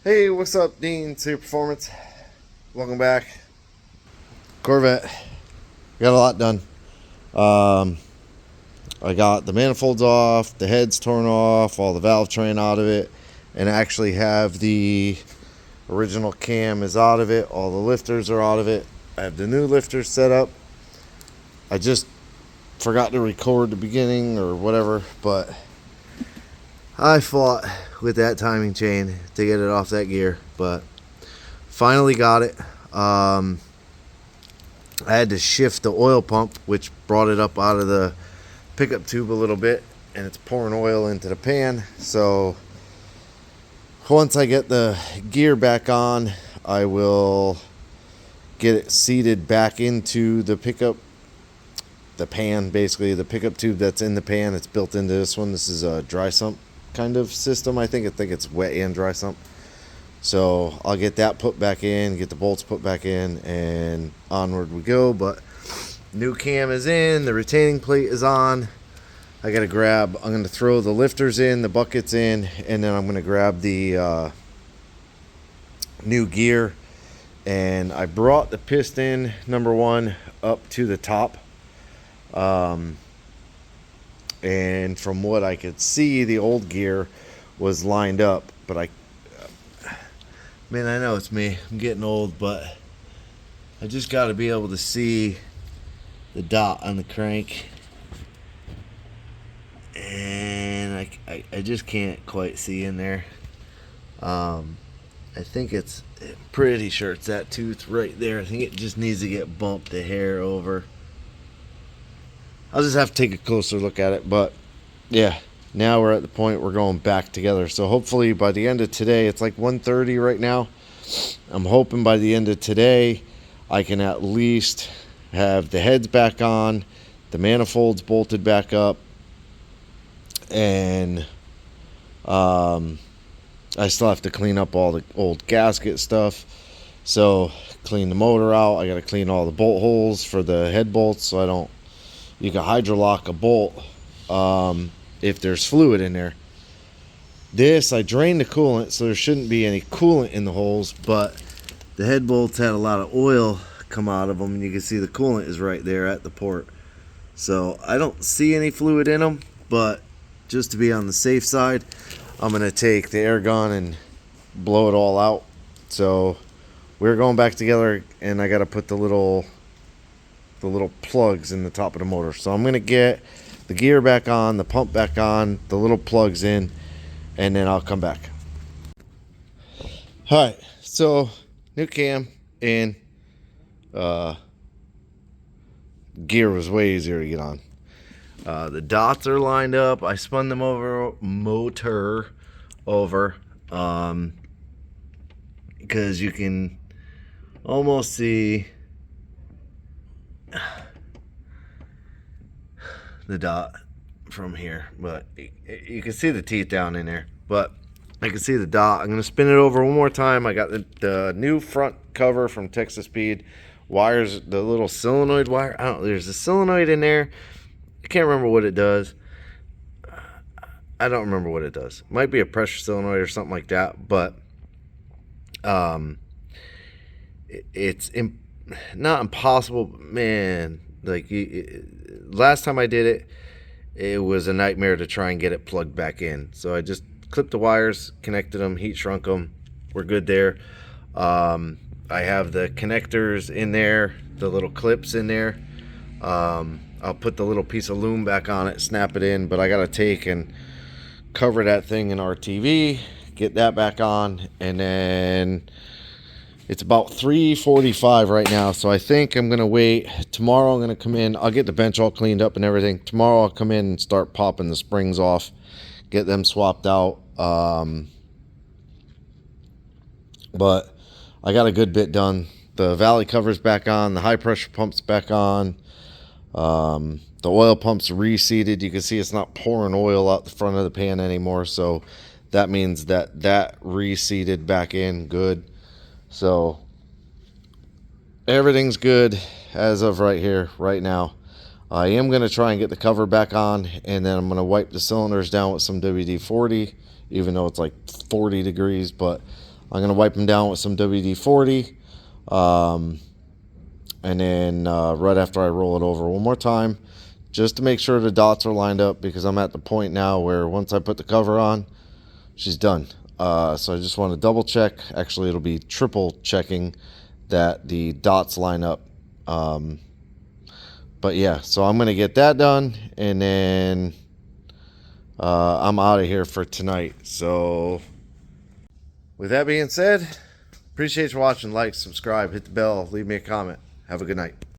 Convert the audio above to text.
Hey, what's up, Dean? Super Performance. Welcome back. Corvette. Got a lot done. Um, I got the manifolds off, the heads torn off, all the valve train out of it, and I actually have the original cam is out of it. All the lifters are out of it. I have the new lifters set up. I just forgot to record the beginning or whatever, but I fought with that timing chain to get it off that gear, but finally got it. I had to shift the oil pump, which brought it up out of the pickup tube a little bit, and it's pouring oil into the pan. So once I get the gear back on, I will get it seated back into the pickup, the pan, basically the pickup tube that's in the pan. It's built into this one. This is a dry sump kind of system. I think it's wet and dry sump. So I'll get that put back in, get the bolts put back in, and onward we go. But new cam is in, the retaining plate is on. I'm going to throw the lifters in, the buckets in, and then I'm going to grab the new gear. And I brought the piston number one up to the top. And from what I could see, the old gear was lined up, but man, I know it's me. I'm getting old, but I just got to be able to see the dot on the crank, and I just can't quite see in there. I think pretty sure it's that tooth right there. I think it just needs to get bumped a hair over. I'll just have to take a closer look at it, but yeah, now we're at the point we're going back together. So hopefully by the end of today, it's like 1:30 right now. I'm hoping by the end of today, I can at least have the heads back on, the manifolds bolted back up, and I still have to clean up all the old gasket stuff. So clean the motor out. I got to clean all the bolt holes for the head bolts so you can hydrolock a bolt if there's fluid in there. I drained the coolant, so there shouldn't be any coolant in the holes, but the head bolts had a lot of oil come out of them, and you can see the coolant is right there at the port. So I don't see any fluid in them, but just to be on the safe side, I'm going to take the air gun and blow it all out. So we're going back together, and I got to put the little plugs in the top of the motor. So I'm going to get the gear back on, the pump back on, the little plugs in, and then I'll come back. All right, so new cam in. Gear was way easier to get on. The dots are lined up. I spun the motor over because you can almost see the dot from here, but you can see the teeth down in there, but I can see the dot. I'm going to spin it over one more time. I got the new front cover from Texas Speed. Wires, the little solenoid wire. There's a solenoid in there. I can't remember what it does. I don't remember what it does. Might be a pressure solenoid or something like that, but it's not impossible, man. Like last time I did it, it was a nightmare to try and get it plugged back in. So I just clipped the wires, connected them, heat shrunk them. We're good there. I have the connectors in there, the little clips in there. I'll put the little piece of loom back on it, snap it in, but I gotta take and cover that thing in RTV, get that back on, and then it's about 3:45 right now, so I think I'm gonna wait. Tomorrow I'm gonna come in, I'll get the bench all cleaned up and everything. Tomorrow I'll come in and start popping the springs off, get them swapped out. But I got a good bit done. The valley cover's back on, the high pressure pump's back on. The oil pump's reseated. You can see it's not pouring oil out the front of the pan anymore, so that means that reseated back in good. So everything's good as of right here, right now. I am going to try and get the cover back on, and then I'm going to wipe the cylinders down with some WD-40, even though it's like 40 degrees, but I'm going to wipe them down with some WD-40. And then right after I roll it over one more time, just to make sure the dots are lined up, because I'm at the point now where once I put the cover on, she's done. So I just want to double check. Actually, it'll be triple checking that the dots line up. But yeah, so I'm going to get that done, and then I'm out of here for tonight. So with that being said, appreciate you watching. Like, subscribe, hit the bell, leave me a comment. Have a good night.